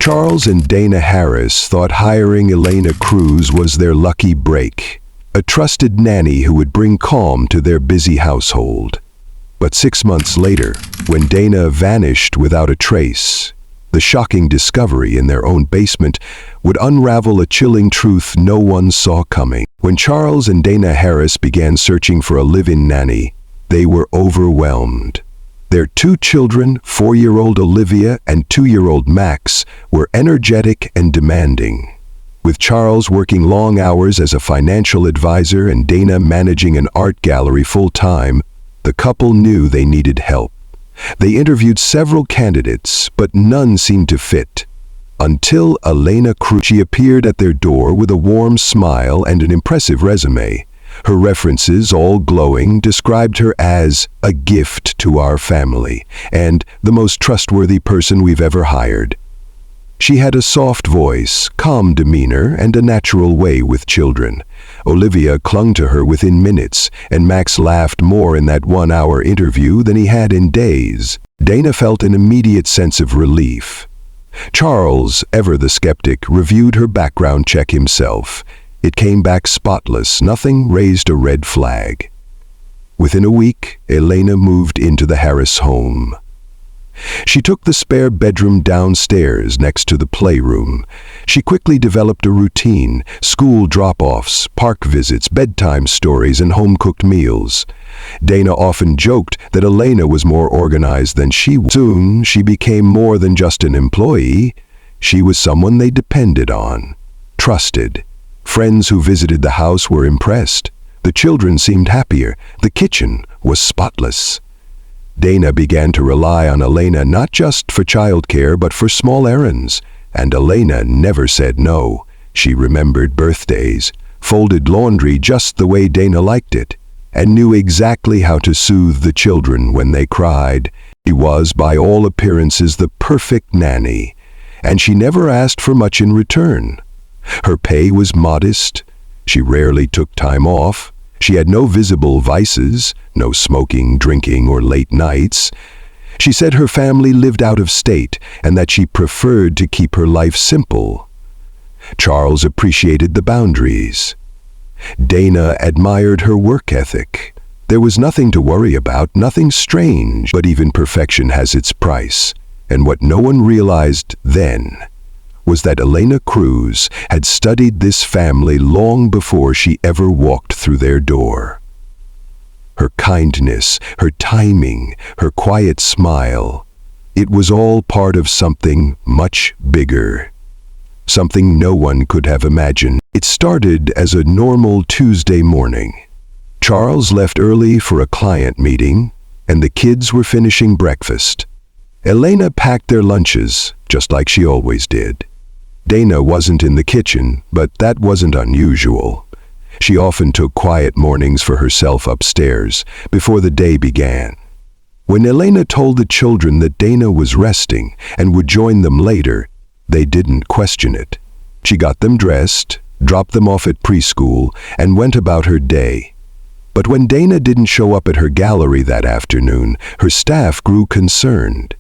Charles and Dana Harris thought hiring Elena Cruz was their lucky break, a trusted nanny who would bring calm to their busy household. But 6 months later, when Dana vanished without a trace, the shocking discovery in their own basement would unravel a chilling truth no one saw coming. When Charles and Dana Harris began searching for a live-in nanny, they were overwhelmed. Their 2 children, 4-year-old Olivia and 2-year-old Max, were energetic and demanding. With Charles working long hours as a financial advisor and Dana managing an art gallery full-time, the couple knew they needed help. They interviewed several candidates, but none seemed to fit. Until Elena Cruz. She appeared at their door with a warm smile and an impressive resume. Her references, all glowing, described her as a gift to our family and the most trustworthy person we've ever hired. She had a soft voice, calm demeanor, and a natural way with children. Olivia clung to her within minutes, and Max laughed more in that 1-hour interview than he had in days. Dana felt an immediate sense of relief. Charles, ever the skeptic, reviewed her background check himself. It came back spotless, nothing raised a red flag. Within a week, Elena moved into the Harris home. She took the spare bedroom downstairs next to the playroom. She quickly developed a routine: school drop-offs, park visits, bedtime stories, and home-cooked meals. Dana often joked that Elena was more organized than she was. Soon, she became more than just an employee. She was someone they depended on, trusted. Friends who visited the house were impressed. The children seemed happier. The kitchen was spotless. Dana began to rely on Elena not just for childcare but for small errands, and Elena never said no. She remembered birthdays, folded laundry just the way Dana liked it, and knew exactly how to soothe the children when they cried. She was, by all appearances, the perfect nanny, and she never asked for much in return. Her pay was modest. She rarely took time off. She had no visible vices, no smoking, drinking, or late nights. She said her family lived out of state and that she preferred to keep her life simple. Charles appreciated the boundaries. Dana admired her work ethic. There was nothing to worry about, nothing strange, but even perfection has its price. And what no one realized then was that Elena Cruz had studied this family long before she ever walked through their door. Her kindness, her timing, her quiet smile, it was all part of something much bigger, something no one could have imagined. It started as a normal Tuesday morning. Charles left early for a client meeting, and the kids were finishing breakfast. Elena packed their lunches, just like she always did. Dana wasn't in the kitchen, but that wasn't unusual. She often took quiet mornings for herself upstairs before the day began. When Elena told the children that Dana was resting and would join them later, they didn't question it. She got them dressed, dropped them off at preschool, and went about her day. But when Dana didn't show up at her gallery that afternoon, her staff grew concerned.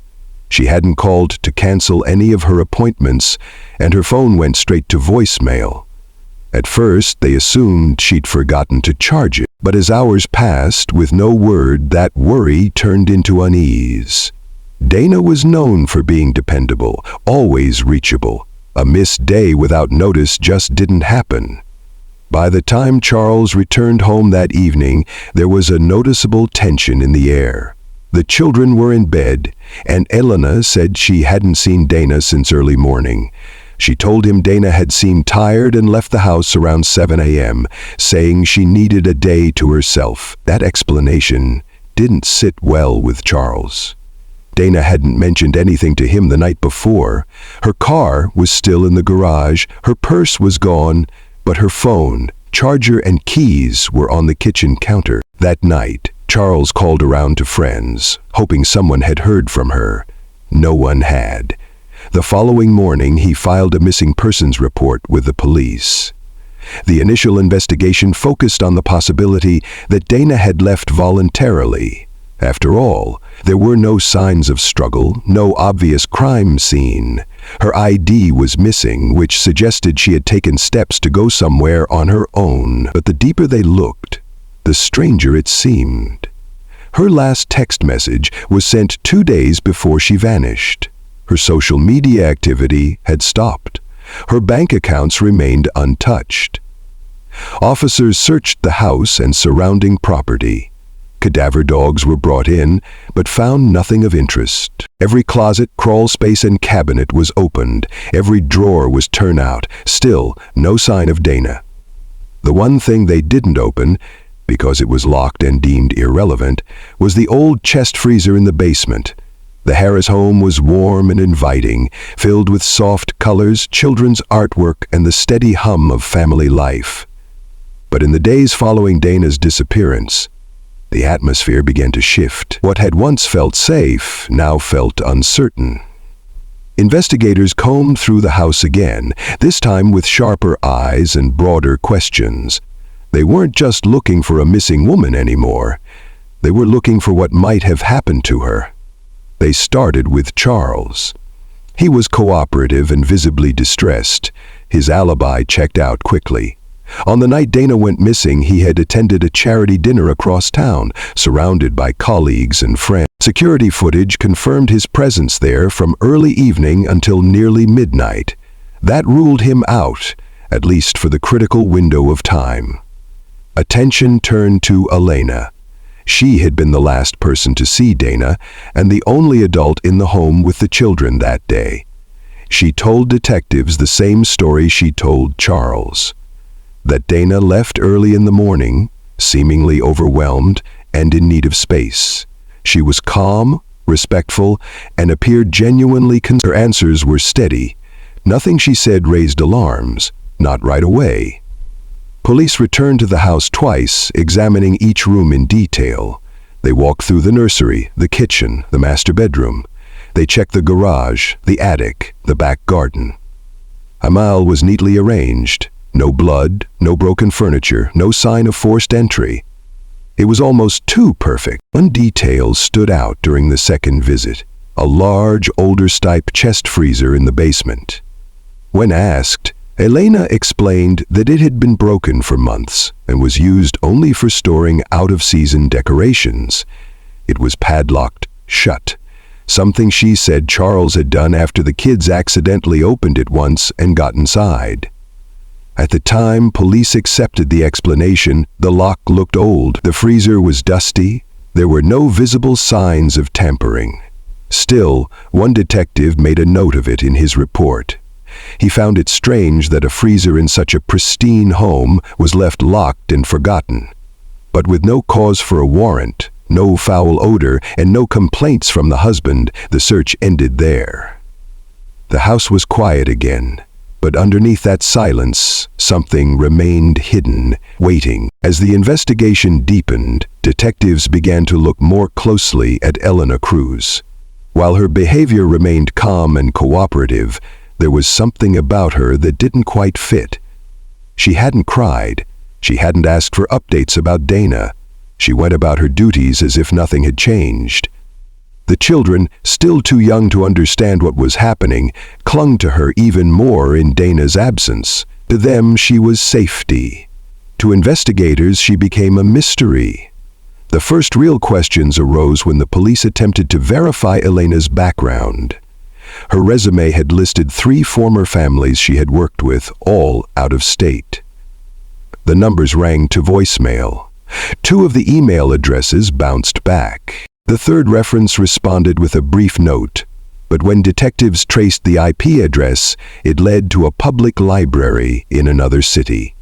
She hadn't called to cancel any of her appointments, and her phone went straight to voicemail. At first, they assumed she'd forgotten to charge it, but as hours passed with no word, that worry turned into unease. Dana was known for being dependable, always reachable. A missed day without notice just didn't happen. By the time Charles returned home that evening, there was a noticeable tension in the air. The children were in bed, and Elena said she hadn't seen Dana since early morning. She told him Dana had seemed tired and left the house around 7 a.m., saying she needed a day to herself. That explanation didn't sit well with Charles. Dana hadn't mentioned anything to him the night before. Her car was still in the garage, her purse was gone, but her phone, charger, and keys were on the kitchen counter. That night, Charles called around to friends, hoping someone had heard from her. No one had. The following morning, he filed a missing persons report with the police. The initial investigation focused on the possibility that Dana had left voluntarily. After all, there were no signs of struggle, no obvious crime scene. Her ID was missing, which suggested she had taken steps to go somewhere on her own. But the deeper they looked, the stranger it seemed. Her last text message was sent 2 days before she vanished. Her social media activity had stopped. Her bank accounts remained untouched. Officers searched the house and surrounding property. Cadaver dogs were brought in, but found nothing of interest. Every closet, crawl space, and cabinet was opened. Every drawer was turned out. Still, no sign of Dana. The one thing they didn't open, because it was locked and deemed irrelevant, was the old chest freezer in the basement. The Harris home was warm and inviting, filled with soft colors, children's artwork, and the steady hum of family life. But in the days following Dana's disappearance, the atmosphere began to shift. What had once felt safe now felt uncertain. Investigators combed through the house again, this time with sharper eyes and broader questions. They weren't just looking for a missing woman anymore. They were looking for what might have happened to her. They started with Charles. He was cooperative and visibly distressed. His alibi checked out quickly. On the night Dana went missing, he had attended a charity dinner across town, surrounded by colleagues and friends. Security footage confirmed his presence there from early evening until nearly midnight. That ruled him out, at least for the critical window of time. Attention turned to Elena. She had been the last person to see Dana, and the only adult in the home with the children that day. She told detectives the same story she told Charles. That Dana left early in the morning, seemingly overwhelmed and in need of space. She was calm, respectful, and appeared genuinely concerned. Her answers were steady. Nothing she said raised alarms, not right away. Police returned to the house twice, examining each room in detail. They walked through the nursery, the kitchen, the master bedroom. They checked the garage, the attic, the back garden. A mile was neatly arranged. No blood, no broken furniture, no sign of forced entry. It was almost too perfect. One detail stood out during the second visit: a large, older-type chest freezer in the basement. When asked, Elena explained that it had been broken for months and was used only for storing out-of-season decorations. It was padlocked shut, something she said Charles had done after the kids accidentally opened it once and got inside. At the time, police accepted the explanation. The lock looked old, the freezer was dusty, there were no visible signs of tampering. Still, one detective made a note of it in his report. He found it strange that a freezer in such a pristine home was left locked and forgotten. But with no cause for a warrant, no foul odor, and no complaints from the husband, the search ended there. The house was quiet again. But underneath that silence, something remained hidden, waiting. As the investigation deepened, detectives began to look more closely at Elena Cruz. While her behavior remained calm and cooperative, there was something about her that didn't quite fit. She hadn't cried. She hadn't asked for updates about Dana. She went about her duties as if nothing had changed. The children, still too young to understand what was happening, clung to her even more in Dana's absence. To them, she was safety. To investigators, she became a mystery. The first real questions arose when the police attempted to verify Elena's background. Her resume had listed 3 former families she had worked with, all out of state. The numbers rang to voicemail. 2 of the email addresses bounced back. The third reference responded with a brief note, but when detectives traced the IP address, it led to a public library in another city.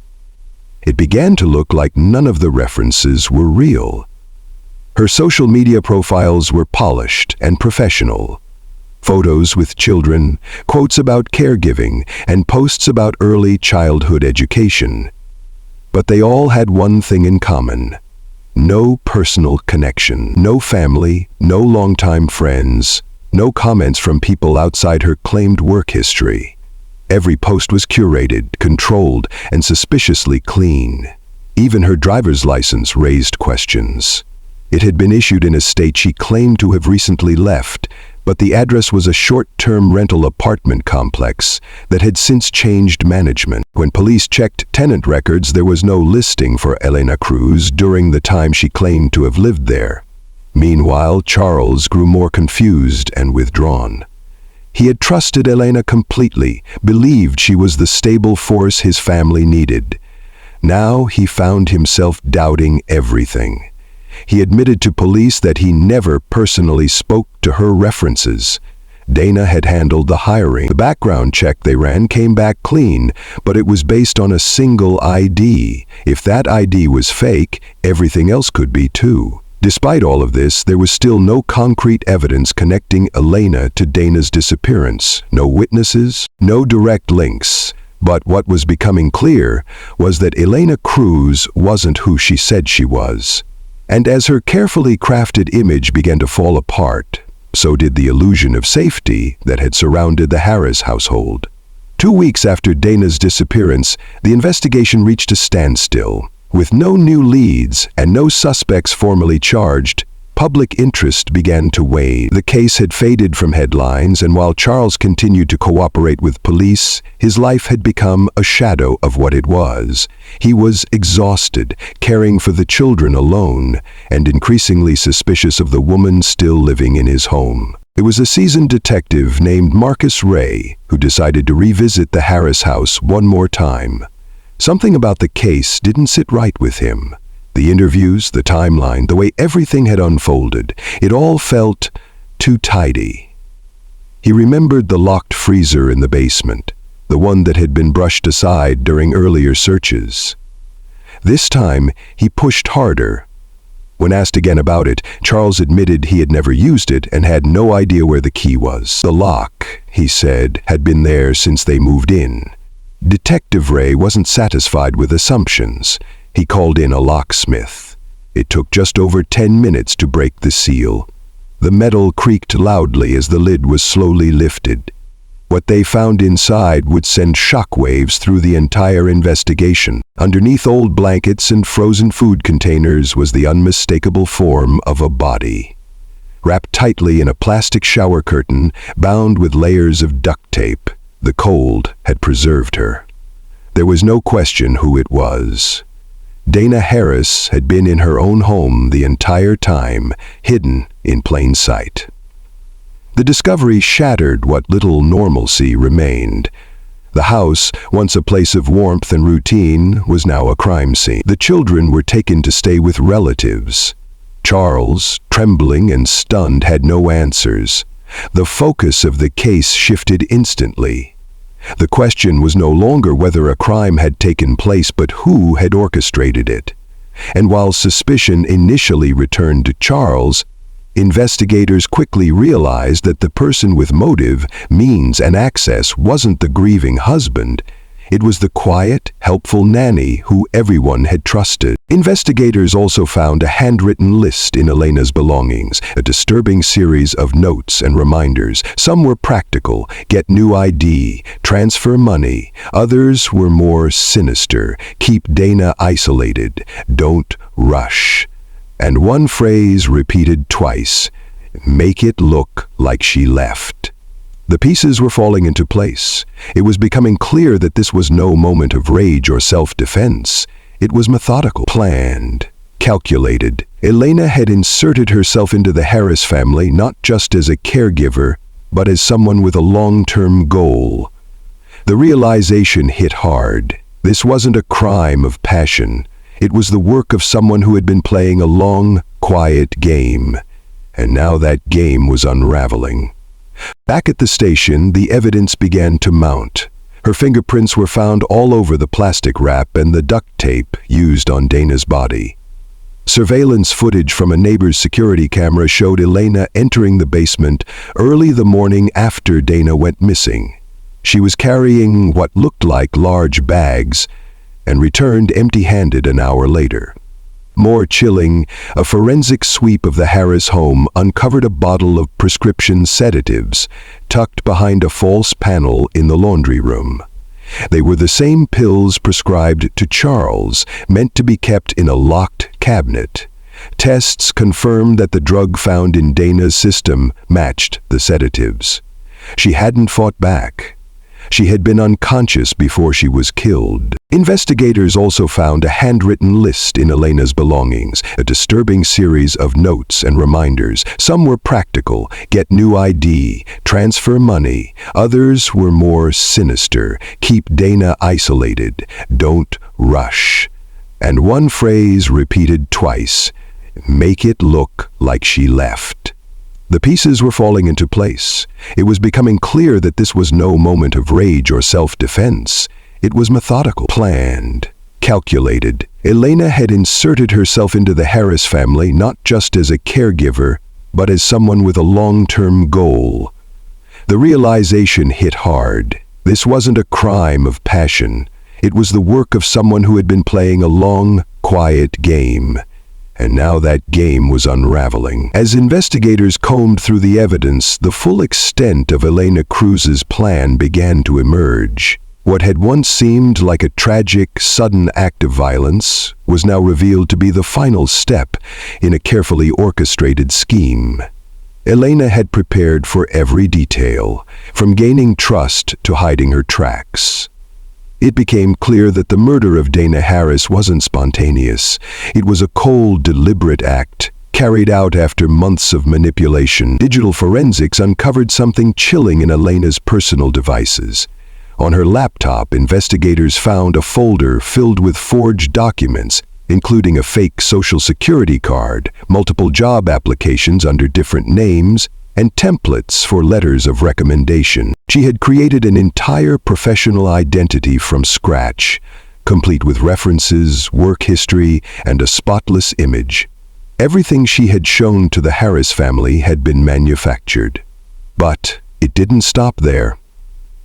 It began to look like none of the references were real. Her social media profiles were polished and professional. Photos with children, quotes about caregiving, and posts about early childhood education. But they all had one thing in common: no personal connection, no family, no longtime friends, no comments from people outside her claimed work history. Every post was curated, controlled, and suspiciously clean. Even her driver's license raised questions. It had been issued in a state she claimed to have recently left, but the address was a short-term rental apartment complex that had since changed management. When police checked tenant records, there was no listing for Elena Cruz during the time she claimed to have lived there. Meanwhile, Charles grew more confused and withdrawn. He had trusted Elena completely, believed she was the stable force his family needed. Now he found himself doubting everything. He admitted to police that he never personally spoke to her references. Dana had handled the hiring. The background check they ran came back clean, but it was based on a single ID. If that ID was fake, everything else could be too. Despite all of this, there was still no concrete evidence connecting Elena to Dana's disappearance. No witnesses, no direct links. But what was becoming clear was that Elena Cruz wasn't who she said she was. And as her carefully crafted image began to fall apart, so did the illusion of safety that had surrounded the Harris household. 2 weeks after Dana's disappearance, the investigation reached a standstill. With no new leads and no suspects formally charged, public interest began to wane. The case had faded from headlines, and while Charles continued to cooperate with police, his life had become a shadow of what it was. He was exhausted, caring for the children alone, and increasingly suspicious of the woman still living in his home. It was a seasoned detective named Marcus Ray who decided to revisit the Harris house one more time. Something about the case didn't sit right with him. The interviews, the timeline, the way everything had unfolded, it all felt too tidy. He remembered the locked freezer in the basement, the one that had been brushed aside during earlier searches. This time, he pushed harder. When asked again about it, Charles admitted he had never used it and had no idea where the key was. The lock, he said, had been there since they moved in. Detective Ray wasn't satisfied with assumptions. He called in a locksmith. It took just over 10 minutes to break the seal. The metal creaked loudly as the lid was slowly lifted. What they found inside would send shockwaves through the entire investigation. Underneath old blankets and frozen food containers was the unmistakable form of a body. Wrapped tightly in a plastic shower curtain, bound with layers of duct tape, the cold had preserved her. There was no question who it was. Dana Harris had been in her own home the entire time, hidden in plain sight. The discovery shattered what little normalcy remained. The house, once a place of warmth and routine, was now a crime scene. The children were taken to stay with relatives. Charles, trembling and stunned, had no answers. The focus of the case shifted instantly. The question was no longer whether a crime had taken place, but who had orchestrated it. And while suspicion initially returned to Charles, investigators quickly realized that the person with motive, means, and access wasn't the grieving husband. It was the quiet, helpful nanny who everyone had trusted. Investigators also found a handwritten list in Elena's belongings, a disturbing series of notes and reminders. Some were practical: get new ID, transfer money. Others were more sinister: keep Dana isolated, don't rush. And one phrase repeated twice: make it look like she left. The pieces were falling into place. It was becoming clear that this was no moment of rage or self-defense. It was methodical, planned, calculated. Elena had inserted herself into the Harris family not just as a caregiver, but as someone with a long-term goal. The realization hit hard. This wasn't a crime of passion. It was the work of someone who had been playing a long, quiet game. And now that game was unraveling. Back at the station, the evidence began to mount. Her fingerprints were found all over the plastic wrap and the duct tape used on Dana's body. Surveillance footage from a neighbor's security camera showed Elena entering the basement early the morning after Dana went missing. She was carrying what looked like large bags and returned empty-handed an hour later. More chilling, a forensic sweep of the Harris home uncovered a bottle of prescription sedatives tucked behind a false panel in the laundry room. They were the same pills prescribed to Charles, meant to be kept in a locked cabinet. Tests confirmed that the drug found in Dana's system matched the sedatives. She hadn't fought back. She had been unconscious before she was killed. Investigators also found a handwritten list in Elena's belongings, a disturbing series of notes and reminders. Some were practical: get new ID, transfer money. Others were more sinister: keep Dana isolated, don't rush. And one phrase repeated twice: make it look like she left. The pieces were falling into place. It was becoming clear that this was no moment of rage or self-defense. It was methodical, planned, calculated. Elena had inserted herself into the Harris family not just as a caregiver, but as someone with a long-term goal. The realization hit hard. This wasn't a crime of passion. It was the work of someone who had been playing a long, quiet game. And now that game was unraveling. As investigators combed through the evidence, the full extent of Elena Cruz's plan began to emerge. What had once seemed like a tragic, sudden act of violence was now revealed to be the final step in a carefully orchestrated scheme. Elena had prepared for every detail, from gaining trust to hiding her tracks. It became clear that the murder of Dana Harris wasn't spontaneous. It was a cold, deliberate act, carried out after months of manipulation. Digital forensics uncovered something chilling in Elena's personal devices. On her laptop, investigators found a folder filled with forged documents, including a fake social security card, multiple job applications under different names, and templates for letters of recommendation. She had created an entire professional identity from scratch, complete with references, work history, and a spotless image. Everything she had shown to the Harris family had been manufactured. But it didn't stop there.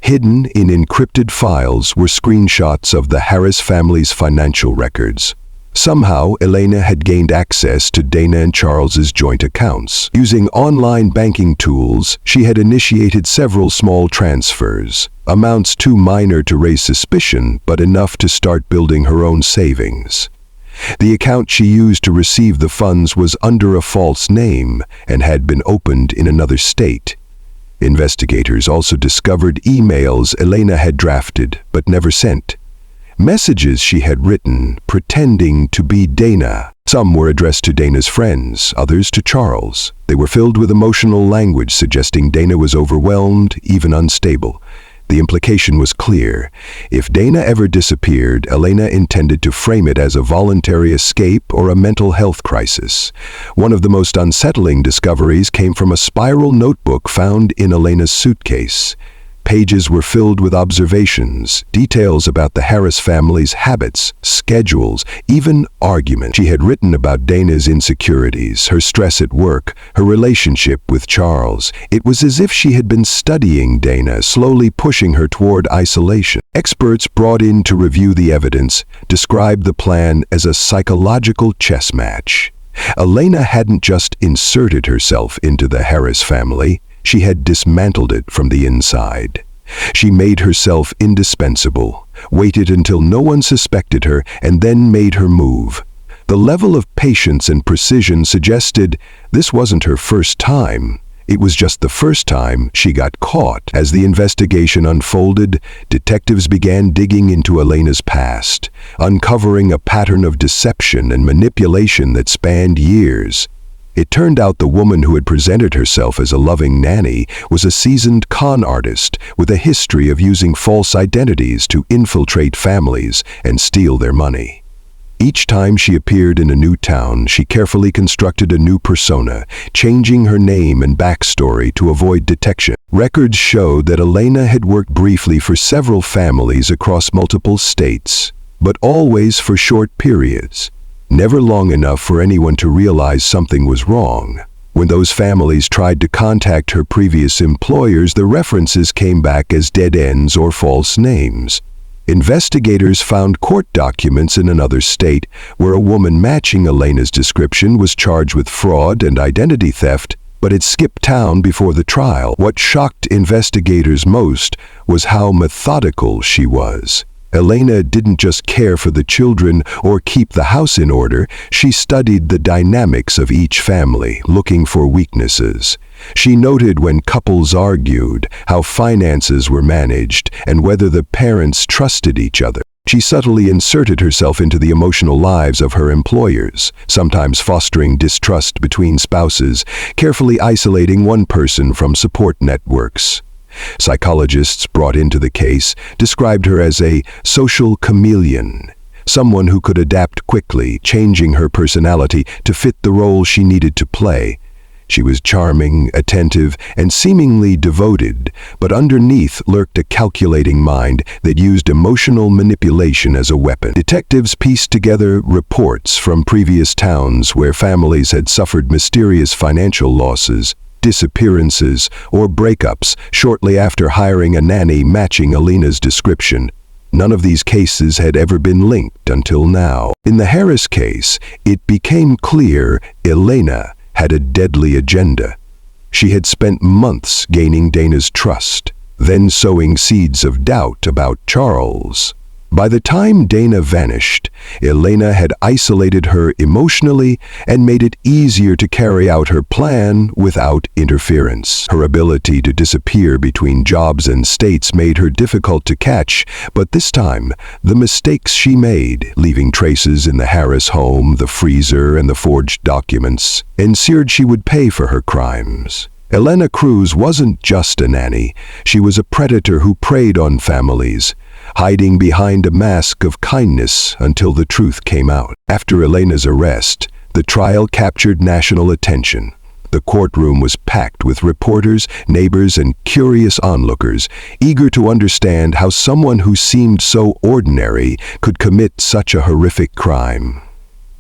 Hidden in encrypted files were screenshots of the Harris family's financial records. Somehow, Elena had gained access to Dana and Charles's joint accounts. Using online banking tools, she had initiated several small transfers, amounts too minor to raise suspicion, but enough to start building her own savings. The account she used to receive the funds was under a false name and had been opened in another state. Investigators also discovered emails Elena had drafted but never sent. Messages she had written, pretending to be Dana. Some were addressed to Dana's friends, others to Charles. They were filled with emotional language suggesting Dana was overwhelmed, even unstable. The implication was clear. If Dana ever disappeared, Elena intended to frame it as a voluntary escape or a mental health crisis. One of the most unsettling discoveries came from a spiral notebook found in Elena's suitcase. Pages were filled with observations, details about the Harris family's habits, schedules, even arguments. She had written about Dana's insecurities, her stress at work, her relationship with Charles. It was as if she had been studying Dana, slowly pushing her toward isolation. Experts brought in to review the evidence described the plan as a psychological chess match. Elena hadn't just inserted herself into the Harris family. She had dismantled it from the inside. She made herself indispensable, waited until no one suspected her, and then made her move. The level of patience and precision suggested this wasn't her first time. It was just the first time she got caught. As the investigation unfolded, detectives began digging into Elena's past, uncovering a pattern of deception and manipulation that spanned years. It turned out the woman who had presented herself as a loving nanny was a seasoned con artist with a history of using false identities to infiltrate families and steal their money. Each time she appeared in a new town, she carefully constructed a new persona, changing her name and backstory to avoid detection. Records showed that Elena had worked briefly for several families across multiple states, but always for short periods. Never long enough for anyone to realize something was wrong. When those families tried to contact her previous employers, the references came back as dead ends or false names. Investigators found court documents in another state where a woman matching Elena's description was charged with fraud and identity theft, but had skipped town before the trial. What shocked investigators most was how methodical she was. Elena didn't just care for the children or keep the house in order, she studied the dynamics of each family, looking for weaknesses. She noted when couples argued, how finances were managed, and whether the parents trusted each other. She subtly inserted herself into the emotional lives of her employers, sometimes fostering distrust between spouses, carefully isolating one person from support networks. Psychologists brought into the case described her as a social chameleon, someone who could adapt quickly, changing her personality to fit the role she needed to play. She was charming, attentive, and seemingly devoted, but underneath lurked a calculating mind that used emotional manipulation as a weapon. Detectives pieced together reports from previous towns where families had suffered mysterious financial losses, disappearances, or breakups shortly after hiring a nanny matching Elena's description. None of these cases had ever been linked until now. In the Harris case, it became clear Elena had a deadly agenda. She had spent months gaining Dana's trust, then sowing seeds of doubt about Charles. By the time Dana vanished, Elena had isolated her emotionally and made it easier to carry out her plan without interference. Her ability to disappear between jobs and states made her difficult to catch, but this time, the mistakes she made, leaving traces in the Harris home, the freezer, and the forged documents, ensured she would pay for her crimes. Elena Cruz wasn't just a nanny. She was a predator who preyed on families, hiding behind a mask of kindness until the truth came out. After Elena's arrest, the trial captured national attention. The courtroom was packed with reporters, neighbors, and curious onlookers, eager to understand how someone who seemed so ordinary could commit such a horrific crime.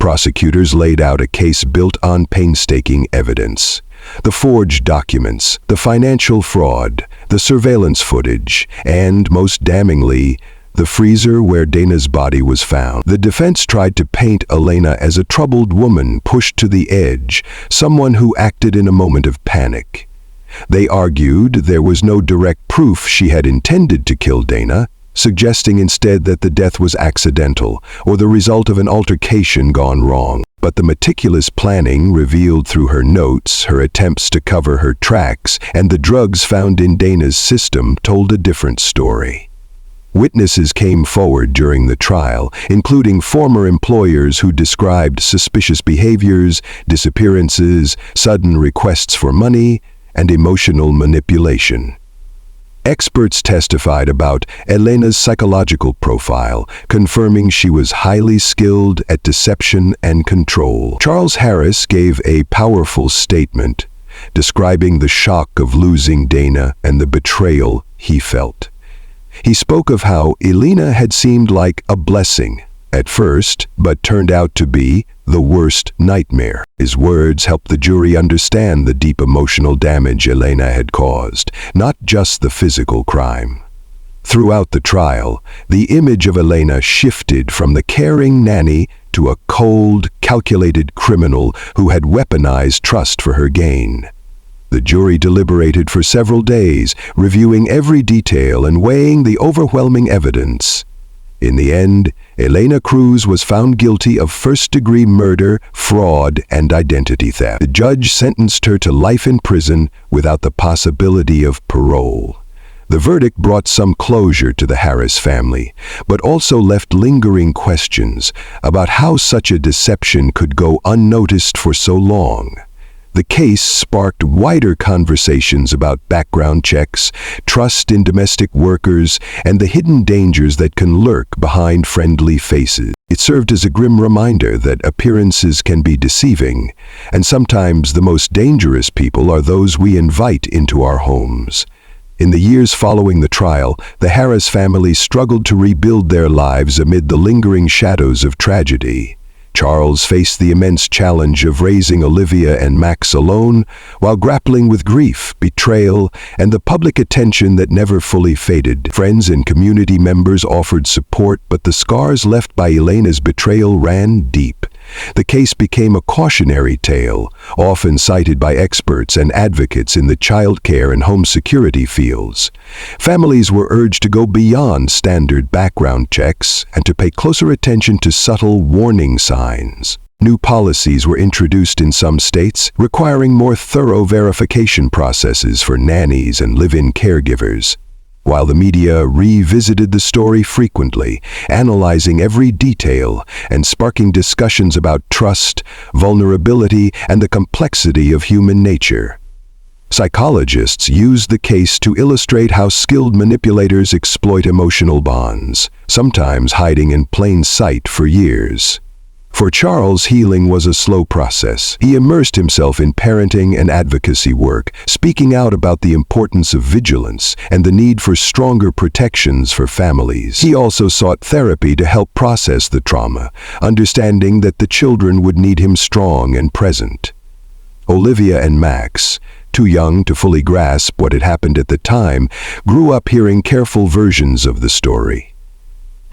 Prosecutors laid out a case built on painstaking evidence. The forged documents, the financial fraud, the surveillance footage, and, most damningly, the freezer where Dana's body was found. The defense tried to paint Elena as a troubled woman pushed to the edge, someone who acted in a moment of panic. They argued there was no direct proof she had intended to kill Dana, suggesting instead that the death was accidental or the result of an altercation gone wrong. But the meticulous planning revealed through her notes, her attempts to cover her tracks, and the drugs found in Dana's system told a different story. Witnesses came forward during the trial, including former employers who described suspicious behaviors, disappearances, sudden requests for money, and emotional manipulation. Experts testified about Elena's psychological profile, confirming she was highly skilled at deception and control. Charles Harris gave a powerful statement, describing the shock of losing Dana and the betrayal he felt. He spoke of how Elena had seemed like a blessing at first, but turned out to be the worst nightmare. His words helped the jury understand the deep emotional damage Elena had caused, not just the physical crime. Throughout the trial, the image of Elena shifted from the caring nanny to a cold, calculated criminal who had weaponized trust for her gain. The jury deliberated for several days, reviewing every detail and weighing the overwhelming evidence. In the end, Elena Cruz was found guilty of first-degree murder, fraud, and identity theft. The judge sentenced her to life in prison without the possibility of parole. The verdict brought some closure to the Harris family, but also left lingering questions about how such a deception could go unnoticed for so long. The case sparked wider conversations about background checks, trust in domestic workers, and the hidden dangers that can lurk behind friendly faces. It served as a grim reminder that appearances can be deceiving, and sometimes the most dangerous people are those we invite into our homes. In the years following the trial, the Harris family struggled to rebuild their lives amid the lingering shadows of tragedy. Charles faced the immense challenge of raising Olivia and Max alone, while grappling with grief, betrayal, and the public attention that never fully faded. Friends and community members offered support, but the scars left by Elena's betrayal ran deep. The case became a cautionary tale, often cited by experts and advocates in the child care and home security fields. Families were urged to go beyond standard background checks and to pay closer attention to subtle warning signs. New policies were introduced in some states, requiring more thorough verification processes for nannies and live-in caregivers. While the media revisited the story frequently, analyzing every detail and sparking discussions about trust, vulnerability, and the complexity of human nature. Psychologists used the case to illustrate how skilled manipulators exploit emotional bonds, sometimes hiding in plain sight for years. For Charles, healing was a slow process. He immersed himself in parenting and advocacy work, speaking out about the importance of vigilance and the need for stronger protections for families. He also sought therapy to help process the trauma, understanding that the children would need him strong and present. Olivia and Max, too young to fully grasp what had happened at the time, grew up hearing careful versions of the story.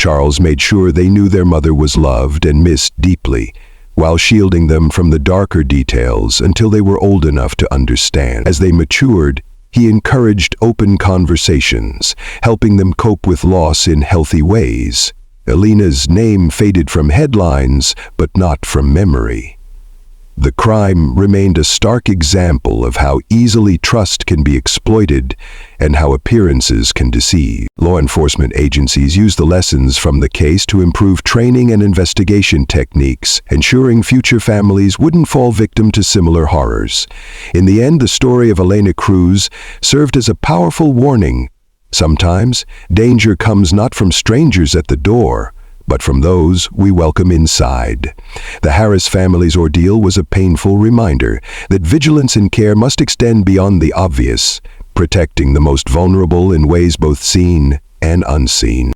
Charles made sure they knew their mother was loved and missed deeply, while shielding them from the darker details until they were old enough to understand. As they matured, he encouraged open conversations, helping them cope with loss in healthy ways. Elena's name faded from headlines, but not from memory. The crime remained a stark example of how easily trust can be exploited and how appearances can deceive. Law enforcement agencies used the lessons from the case to improve training and investigation techniques, ensuring future families wouldn't fall victim to similar horrors. In the end, the story of Elena Cruz served as a powerful warning. Sometimes, danger comes not from strangers at the door, but from those we welcome inside. The Harris family's ordeal was a painful reminder that vigilance and care must extend beyond the obvious, protecting the most vulnerable in ways both seen and unseen.